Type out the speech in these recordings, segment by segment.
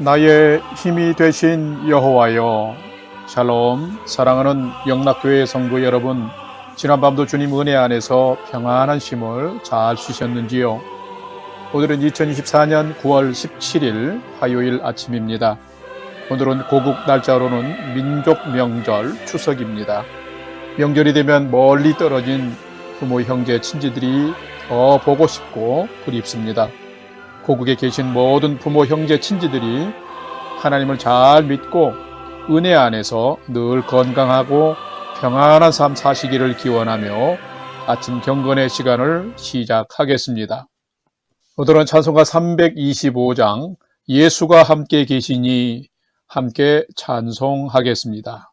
나의 힘이 되신 여호와여, 샬롬. 사랑하는 영락교회 성도 여러분, 지난밤도 주님 은혜 안에서 평안한 쉼을 잘 쉬셨는지요? 오늘은 2024년 9월 17일 화요일 아침입니다. 오늘은 고국 날짜로는 민족 명절 추석입니다. 명절이 되면 멀리 떨어진 부모, 형제, 친지들이 더 보고 싶고 그립습니다. 고국에 계신 모든 부모, 형제, 친지들이 하나님을 잘 믿고 은혜 안에서 늘 건강하고 평안한 삶 사시기를 기원하며 아침 경건의 시간을 시작하겠습니다. 오늘은 찬송가 325장 예수가 함께 계시니 함께 찬송하겠습니다.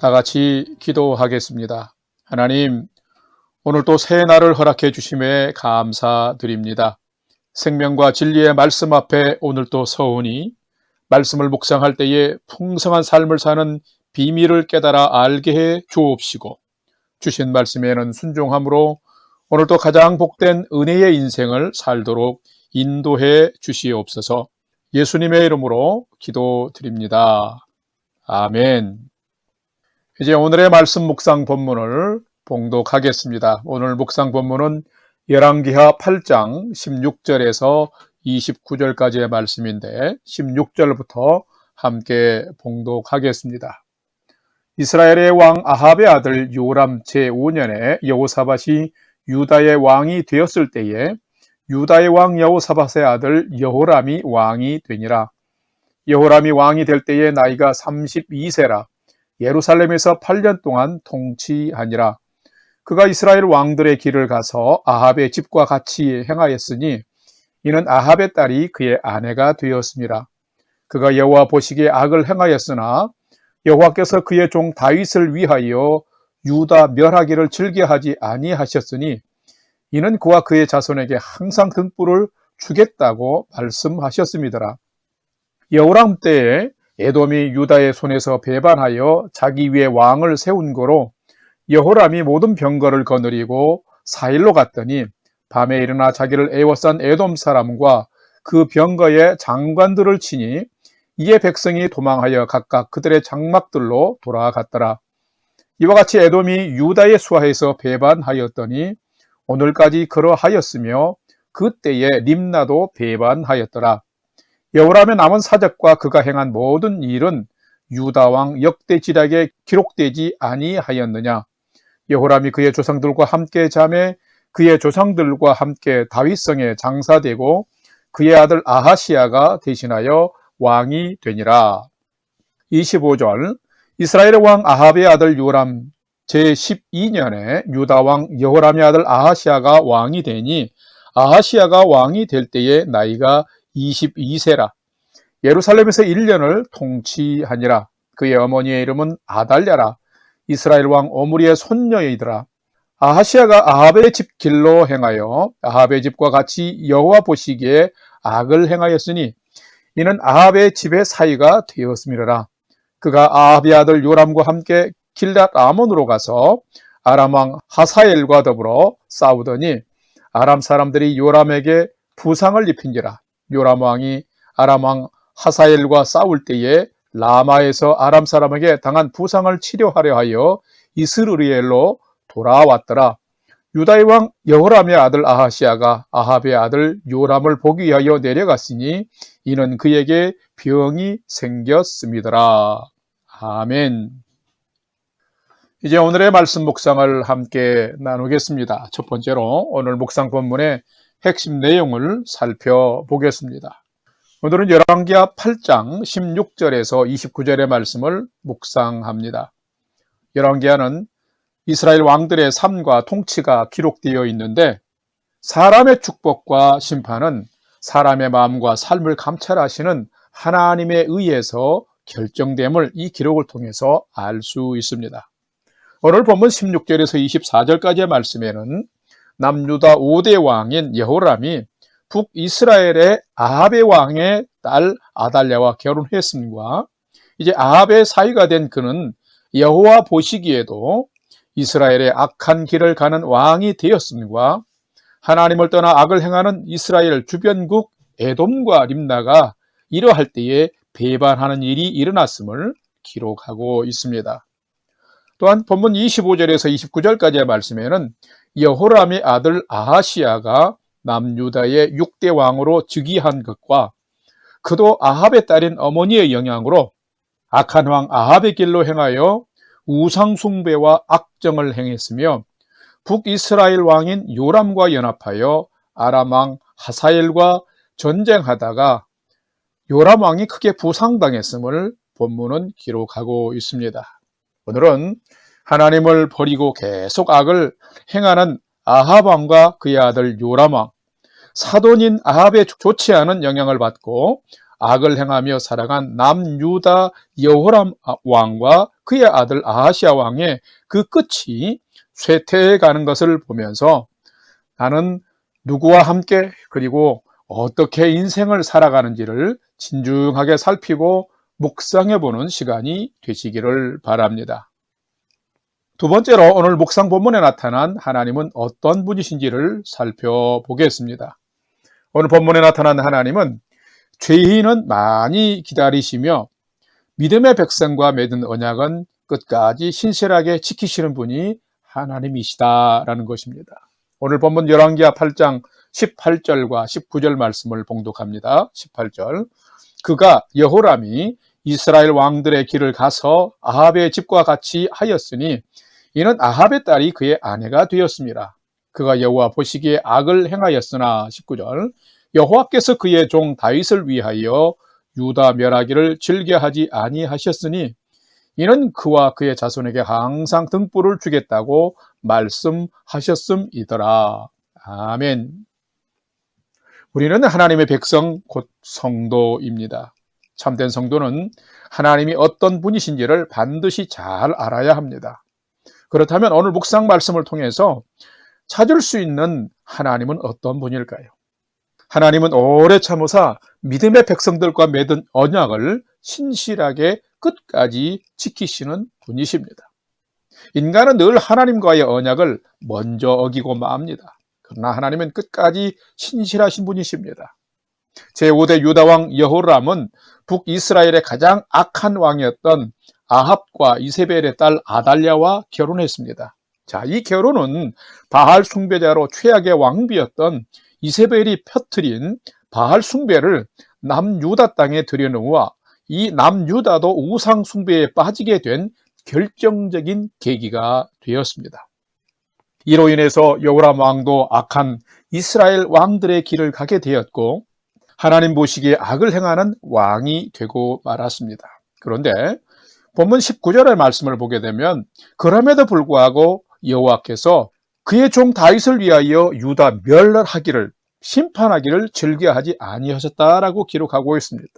다 같이 기도하겠습니다. 하나님, 오늘 또 새 날을 허락해 주심에 감사드립니다. 생명과 진리의 말씀 앞에 오늘 또 서오니 말씀을 묵상할 때에 풍성한 삶을 사는 비밀을 깨달아 알게 해 주옵시고, 주신 말씀에는 순종함으로 오늘도 가장 복된 은혜의 인생을 살도록 인도해 주시옵소서. 예수님의 이름으로 기도드립니다. 아멘. 이제 오늘의 말씀 묵상 본문을 봉독하겠습니다. 오늘 묵상 본문은 열왕기하 8장 16절에서 29절까지의 말씀인데 16절부터 함께 봉독하겠습니다. 이스라엘의 왕 아합의 아들 요람 제5년에 여호사밧이 유다의 왕이 되었을 때에 유다의 왕 여호사밧의 아들 여호람이 왕이 되니라. 여호람이 왕이 될 때에 나이가 32세라. 예루살렘에서 8년 동안 통치하니라. 그가 이스라엘 왕들의 길을 가서 아합의 집과 같이 행하였으니 이는 아합의 딸이 그의 아내가 되었습니다. 그가 여호와 보시기에 악을 행하였으나 여호와께서 그의 종 다윗을 위하여 유다 멸하기를 즐겨하지 아니하셨으니 이는 그와 그의 자손에게 항상 등불을 주겠다고 말씀하셨습니다. 여호람 때에 에돔이 유다의 손에서 배반하여 자기 위에 왕을 세운 거로 여호람이 모든 병거를 거느리고 사일로 갔더니 밤에 일어나 자기를 애워싼 에돔 사람과 그 병거의 장관들을 치니 이에 백성이 도망하여 각각 그들의 장막들로 돌아갔더라. 이와 같이 에돔이 유다의 수하에서 배반하였더니 오늘까지 그러하였으며 그때에 림나도 배반하였더라. 여호람의 남은 사적과 그가 행한 모든 일은 유다 왕 역대지략에 기록되지 아니하였느냐. 여호람이 그의 조상들과 함께 잠에 그의 조상들과 함께 다윗성에 장사되고 그의 아들 아하시야가 대신하여 왕이 되니라. 25절 이스라엘의 왕 아합의 아들 요람 제12년에 유다 왕 여호람의 아들 아하시야가 왕이 되니 아하시야가 왕이 될 때에 나이가 22세라. 예루살렘에서 1년을 통치하니라. 그의 어머니의 이름은 아달랴라. 이스라엘 왕 오므리의 손녀이더라. 아하시야가 아합의 집 길로 행하여 아합의 집과 같이 여호와 보시기에 악을 행하였으니 이는 아합의 집의 사이가 되었음이라. 그가 아합의 아들 요람과 함께 길랏 아몬으로 가서 아람 왕 하사엘과 더불어 싸우더니 아람 사람들이 요람에게 부상을 입힌지라. 요람 왕이 아람 왕 하사엘과 싸울 때에 라마에서 아람 사람에게 당한 부상을 치료하려 하여 이스르리엘로 돌아왔더라. 유다의 왕 여호람의 아들 아하시야가 아합의 아들 요람을 보기 위하여 내려갔으니 이는 그에게 병이 생겼음이더라. 아멘. 이제 오늘의 말씀 묵상을 함께 나누겠습니다. 첫 번째로 오늘 묵상 본문의 핵심 내용을 살펴보겠습니다. 오늘은 열왕기하 8장 16절에서 29절의 말씀을 묵상합니다. 열왕기하는 이스라엘 왕들의 삶과 통치가 기록되어 있는데 사람의 축복과 심판은 사람의 마음과 삶을 감찰하시는 하나님에 의해서 결정됨을 이 기록을 통해서 알 수 있습니다. 오늘 본문 16절에서 24절까지의 말씀에는 남유다 5대 왕인 여호람이 북이스라엘의 아합의 왕의 딸 아달랴와 결혼했음과 이제 아합의 사위가 된 그는 여호와 보시기에도 이스라엘의 악한 길을 가는 왕이 되었음과 하나님을 떠나 악을 행하는 이스라엘 주변국 에돔과 림나가 이러할 때에 배반하는 일이 일어났음을 기록하고 있습니다. 또한 본문 25절에서 29절까지의 말씀에는 여호람의 아들 아하시야가 남유다의 6대 왕으로 즉위한 것과 그도 아합의 딸인 어머니의 영향으로 악한 왕 아합의 길로 행하여 우상숭배와 악정을 행했으며 북이스라엘 왕인 요람과 연합하여 아람 왕 하사엘과 전쟁하다가 요람 왕이 크게 부상당했음을 본문은 기록하고 있습니다. 오늘은 하나님을 버리고 계속 악을 행하는 아합 왕과 그의 아들 요람 왕, 사돈인 아합의 좋지 않은 영향을 받고 악을 행하며 살아간 남유다 여호람 왕과 그의 아들 아하시야 왕의 그 끝이 쇠퇴해 가는 것을 보면서 나는 누구와 함께 그리고 어떻게 인생을 살아가는지를 진중하게 살피고 묵상해 보는 시간이 되시기를 바랍니다. 두 번째로 오늘 묵상 본문에 나타난 하나님은 어떤 분이신지를 살펴보겠습니다. 오늘 본문에 나타난 하나님은 죄인은 많이 기다리시며 믿음의 백성과 맺은 언약은 끝까지 신실하게 지키시는 분이 하나님이시다라는 것입니다. 오늘 본문 열왕기하 8장 18절과 19절 말씀을 봉독합니다. 18절. 그가 여호람이 이스라엘 왕들의 길을 가서 아합의 집과 같이 하였으니 이는 아합의 딸이 그의 아내가 되었습니다. 그가 여호와 보시기에 악을 행하였으나 19절. 여호와께서 그의 종 다윗을 위하여 유다 멸하기를 즐겨하지 아니하셨으니 이는 그와 그의 자손에게 항상 등불을 주겠다고 말씀하셨음이더라. 아멘. 우리는 하나님의 백성 곧 성도입니다. 참된 성도는 하나님이 어떤 분이신지를 반드시 잘 알아야 합니다. 그렇다면 오늘 묵상 말씀을 통해서 찾을 수 있는 하나님은 어떤 분일까요? 하나님은 오래 참으사 믿음의 백성들과 맺은 언약을 신실하게 끝까지 지키시는 분이십니다. 인간은 늘 하나님과의 언약을 먼저 어기고 맙니다. 그러나 하나님은 끝까지 신실하신 분이십니다. 제5대 유다왕 여호람은 북이스라엘의 가장 악한 왕이었던 아합과 이세벨의 딸 아달랴와 결혼했습니다. 자, 이 결혼은 바알 숭배자로 최악의 왕비였던 이세벨이 펴트린 바알 숭배를 남유다 땅에 들여놓아 이 남유다도 우상 숭배에 빠지게 된 결정적인 계기가 되었습니다. 이로 인해서 여호람 왕도 악한 이스라엘 왕들의 길을 가게 되었고 하나님 보시기에 악을 행하는 왕이 되고 말았습니다. 그런데 본문 19절의 말씀을 보게 되면 그럼에도 불구하고 여호와께서 그의 종 다윗을 위하여 유다 멸하기를 심판하기를 즐겨하지 아니하셨다라고 기록하고 있습니다.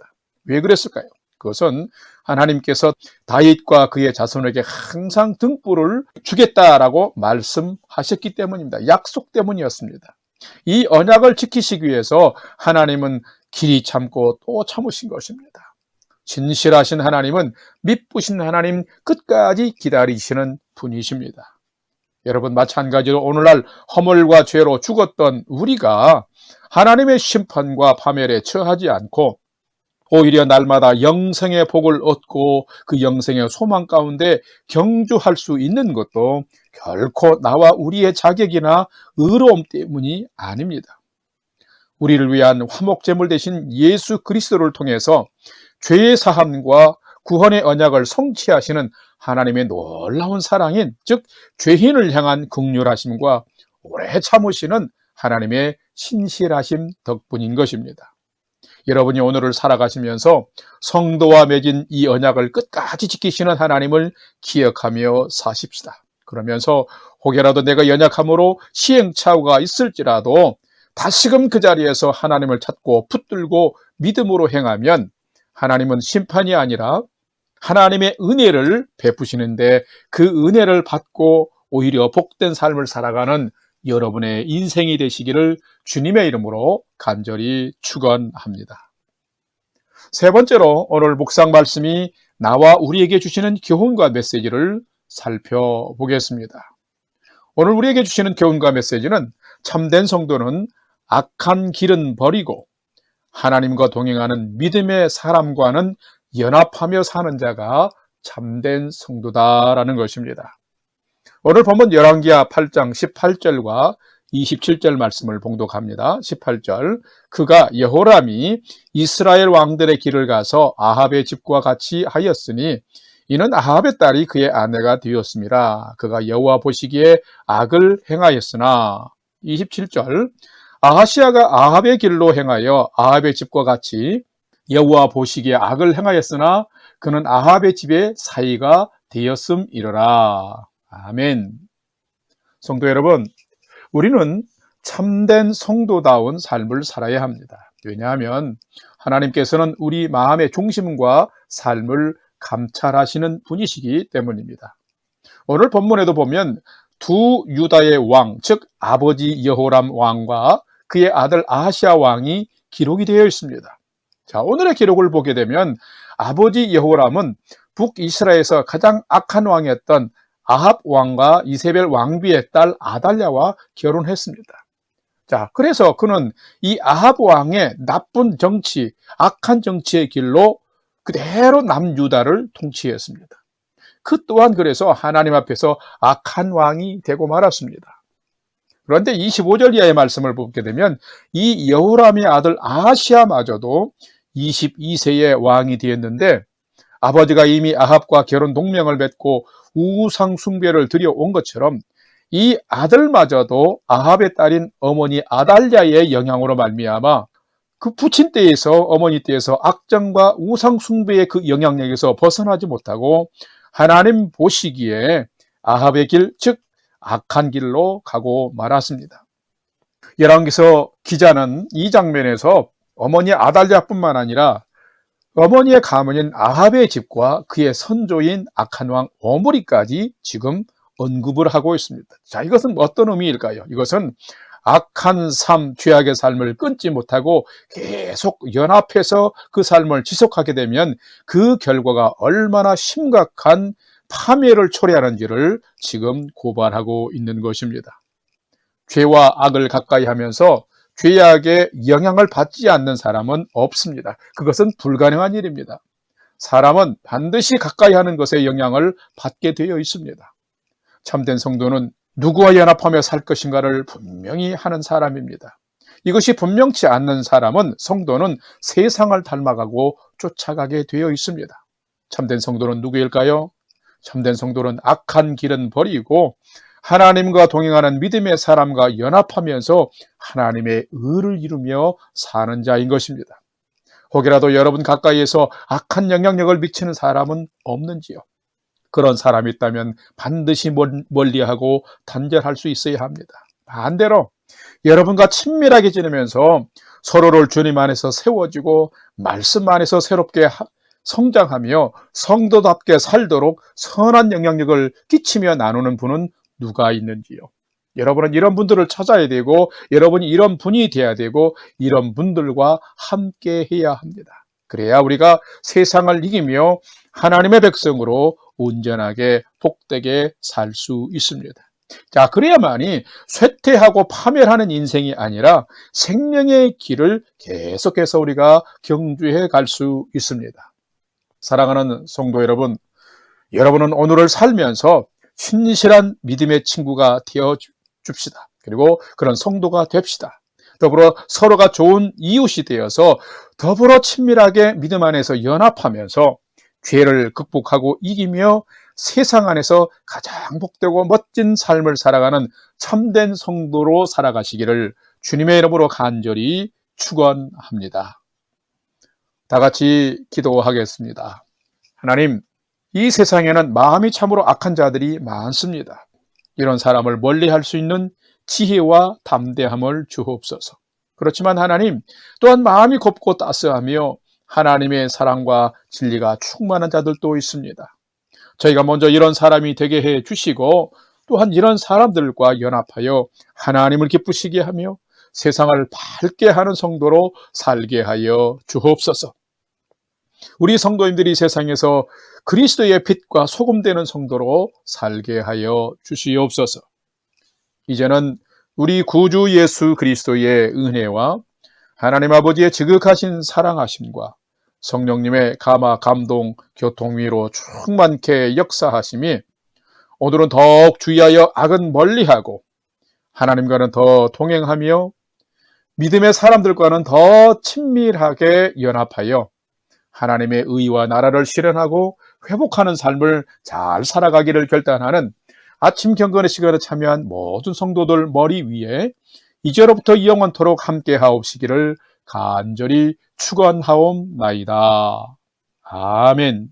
왜 그랬을까요? 그것은 하나님께서 다윗과 그의 자손에게 항상 등불을 주겠다라고 말씀하셨기 때문입니다. 약속 때문이었습니다. 이 언약을 지키시기 위해서 하나님은 길이 참고 또 참으신 것입니다. 진실하신 하나님은 미쁘신 하나님, 끝까지 기다리시는 분이십니다. 여러분, 마찬가지로 오늘날 허물과 죄로 죽었던 우리가 하나님의 심판과 파멸에 처하지 않고 오히려 날마다 영생의 복을 얻고 그 영생의 소망 가운데 경주할 수 있는 것도 결코 나와 우리의 자격이나 의로움 때문이 아닙니다. 우리를 위한 화목제물 대신 예수 그리스도를 통해서 죄의 사함과 구원의 언약을 성취하시는 하나님의 놀라운 사랑인, 즉 죄인을 향한 긍휼하심과 오래 참으시는 하나님의 신실하심 덕분인 것입니다. 여러분이 오늘을 살아가시면서 성도와 맺은 이 언약을 끝까지 지키시는 하나님을 기억하며 사십시다. 그러면서 혹여라도 내가 연약함으로 시행착오가 있을지라도 다시금 그 자리에서 하나님을 찾고 붙들고 믿음으로 행하면 하나님은 심판이 아니라 하나님의 은혜를 베푸시는데 그 은혜를 받고 오히려 복된 삶을 살아가는 여러분의 인생이 되시기를 주님의 이름으로 간절히 축원합니다. 세 번째로 오늘 묵상 말씀이 나와 우리에게 주시는 교훈과 메시지를 살펴보겠습니다. 오늘 우리에게 주시는 교훈과 메시지는 참된 성도는 악한 길은 버리고 하나님과 동행하는 믿음의 사람과는 연합하며 사는 자가 참된 성도다라는 것입니다. 오늘 본문 열왕기하 8장 18절과 27절 말씀을 봉독합니다. 18절. 그가 여호람이 이스라엘 왕들의 길을 가서 아합의 집과 같이 하였으니 이는 아합의 딸이 그의 아내가 되었습니다. 그가 여호와 보시기에 악을 행하였으나 27절. 아하시아가 아합의 길로 행하여 아합의 집과 같이 여호와 보시기에 악을 행하였으나 그는 아합의 집의 사이가 되었음이러라. 아멘. 성도 여러분, 우리는 참된 성도다운 삶을 살아야 합니다. 왜냐하면 하나님께서는 우리 마음의 중심과 삶을 감찰하시는 분이시기 때문입니다. 오늘 본문에도 보면 두 유다의 왕, 즉 아버지 여호람 왕과 그의 아들 아하시아 왕이 기록이 되어 있습니다. 자, 오늘의 기록을 보게 되면 아버지 여호람은 북이스라엘에서 가장 악한 왕이었던 아합 왕과 이세벨 왕비의 딸 아달랴와 결혼했습니다. 자, 그래서 그는 이 아합 왕의 나쁜 정치, 악한 정치의 길로 그대로 남유다를 통치했습니다. 그 또한 그래서 하나님 앞에서 악한 왕이 되고 말았습니다. 그런데 25절 이하의 말씀을 보게 되면 이 여호람의 아들 아하시아마저도 22세의 왕이 되었는데, 아버지가 이미 아합과 결혼 동맹을 맺고 우상 숭배를 들여온 것처럼 이 아들마저도 아합의 딸인 어머니 아달랴의 영향으로 말미암아 그 부친 때에서, 어머니 때에서 악정과 우상 숭배의 그 영향력에서 벗어나지 못하고 하나님 보시기에 아합의 길, 즉 악한 길로 가고 말았습니다. 열왕기서 기자는 이 장면에서 어머니 아달랴뿐만 아니라 어머니의 가문인 아합의 집과 그의 선조인 악한 왕 오므리까지 지금 언급을 하고 있습니다. 자, 이것은 어떤 의미일까요? 이것은 악한 삶, 죄악의 삶을 끊지 못하고 계속 연합해서 그 삶을 지속하게 되면 그 결과가 얼마나 심각한 파멸을 초래하는지를 지금 고발하고 있는 것입니다. 죄와 악을 가까이 하면서 죄악의 영향을 받지 않는 사람은 없습니다. 그것은 불가능한 일입니다. 사람은 반드시 가까이 하는 것에 영향을 받게 되어 있습니다. 참된 성도는 누구와 연합하며 살 것인가를 분명히 하는 사람입니다. 이것이 분명치 않는 사람은, 성도는 세상을 닮아가고 쫓아가게 되어 있습니다. 참된 성도는 누구일까요? 참된 성도는 악한 길은 버리고 하나님과 동행하는 믿음의 사람과 연합하면서 하나님의 의를 이루며 사는 자인 것입니다. 혹이라도 여러분 가까이에서 악한 영향력을 미치는 사람은 없는지요? 그런 사람이 있다면 반드시 멀리하고 단절할 수 있어야 합니다. 반대로 여러분과 친밀하게 지내면서 서로를 주님 안에서 세워지고 말씀 안에서 새롭게 성장하며 성도답게 살도록 선한 영향력을 끼치며 나누는 분은 누가 있는지요? 여러분은 이런 분들을 찾아야 되고, 여러분이 이런 분이 돼야 되고, 이런 분들과 함께 해야 합니다. 그래야 우리가 세상을 이기며 하나님의 백성으로 온전하게 복되게 살 수 있습니다. 자, 그래야만이 쇠퇴하고 파멸하는 인생이 아니라 생명의 길을 계속해서 우리가 경주해 갈 수 있습니다. 사랑하는 성도 여러분, 여러분은 오늘을 살면서 신실한 믿음의 친구가 되어 줍시다. 그리고 그런 성도가 됩시다. 더불어 서로가 좋은 이웃이 되어서 더불어 친밀하게 믿음 안에서 연합하면서 죄를 극복하고 이기며 세상 안에서 가장 복되고 멋진 삶을 살아가는 참된 성도로 살아가시기를 주님의 이름으로 간절히 축원합니다. 다 같이 기도하겠습니다. 하나님, 이 세상에는 마음이 참으로 악한 자들이 많습니다. 이런 사람을 멀리할 수 있는 지혜와 담대함을 주옵소서. 그렇지만 하나님, 또한 마음이 곱고 따스하며 하나님의 사랑과 진리가 충만한 자들도 있습니다. 저희가 먼저 이런 사람이 되게 해 주시고, 또한 이런 사람들과 연합하여 하나님을 기쁘시게 하며 세상을 밝게 하는 성도로 살게 하여 주옵소서. 우리 성도님들이 세상에서 그리스도의 빛과 소금 되는 성도로 살게 하여 주시옵소서. 이제는 우리 구주 예수 그리스도의 은혜와 하나님 아버지의 지극하신 사랑하심과 성령님의 감화, 감동, 교통위로 충만케 역사하심이 오늘은 더욱 주의하여 악은 멀리하고 하나님과는 더 동행하며 믿음의 사람들과는 더 친밀하게 연합하여 하나님의 의와 나라를 실현하고 회복하는 삶을 잘 살아가기를 결단하는 아침 경건의 시간에 참여한 모든 성도들 머리 위에 이제로부터 영원토록 함께 하옵시기를 간절히 축원하옵나이다. 아멘.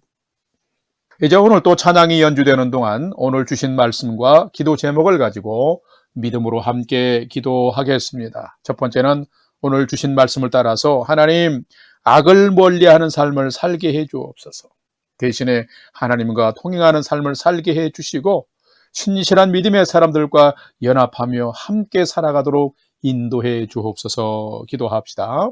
이제 오늘 또 찬양이 연주되는 동안 오늘 주신 말씀과 기도 제목을 가지고 믿음으로 함께 기도하겠습니다. 첫 번째는 오늘 주신 말씀을 따라서 하나님, 악을 멀리하는 삶을 살게 해 주옵소서. 대신에 하나님과 통행하는 삶을 살게 해 주시고 신실한 믿음의 사람들과 연합하며 함께 살아가도록 인도해 주옵소서. 기도합시다.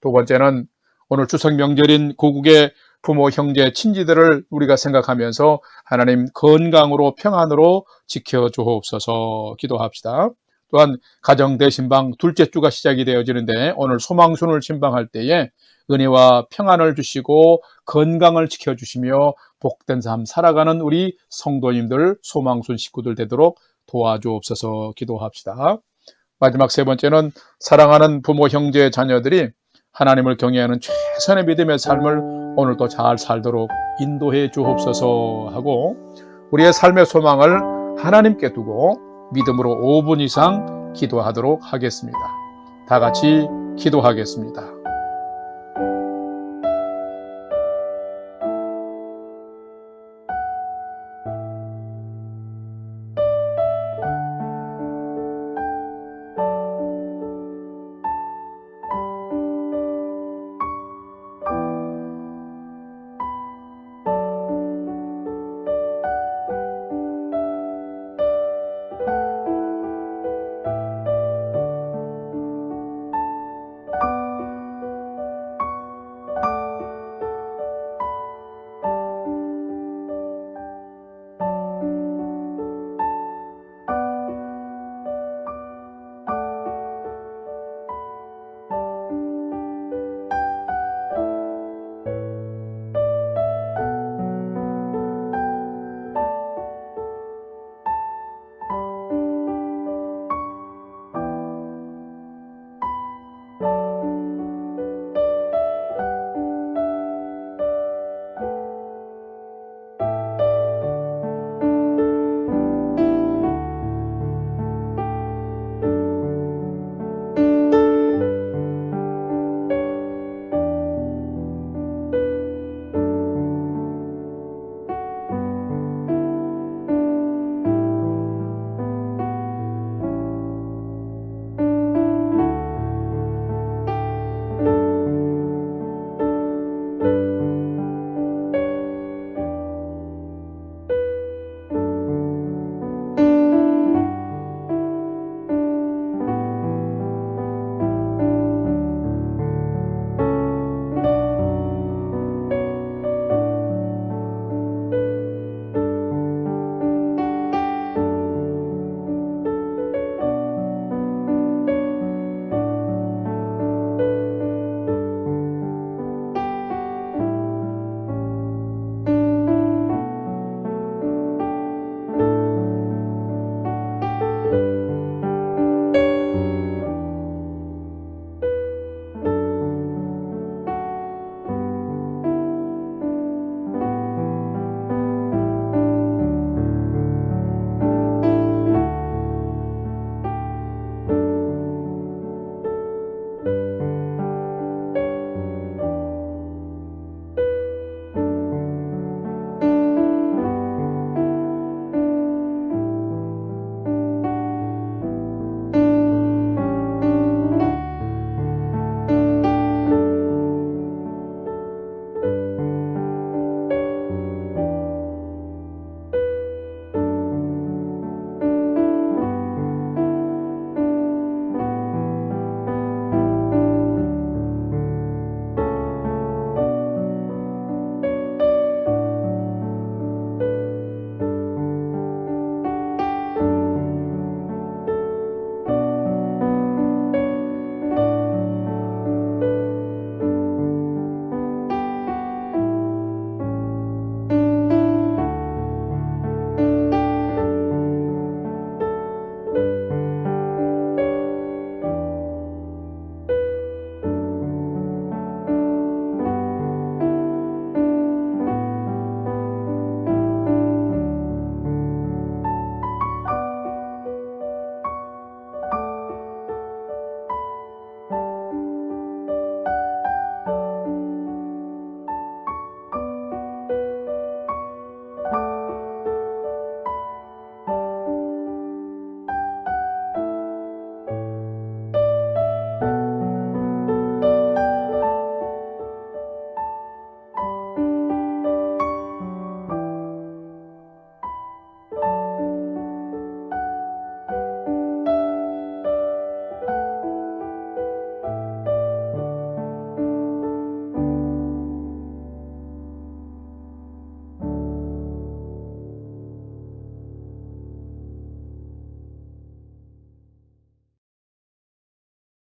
두 번째는 오늘 추석 명절인 고국의 부모, 형제, 친지들을 우리가 생각하면서 하나님 건강으로 평안으로 지켜 주옵소서. 기도합시다. 또한 가정 대신방 둘째 주가 시작이 되어지는데 오늘 소망순을 신방할 때에 은혜와 평안을 주시고 건강을 지켜주시며 복된 삶 살아가는 우리 성도님들, 소망순 식구들 되도록 도와주옵소서. 기도합시다. 마지막 세 번째는 사랑하는 부모, 형제, 자녀들이 하나님을 경외하는 최선의 믿음의 삶을 오늘도 잘 살도록 인도해 주옵소서 하고, 우리의 삶의 소망을 하나님께 두고 믿음으로 5분 이상 기도하도록 하겠습니다. 다 같이 기도하겠습니다.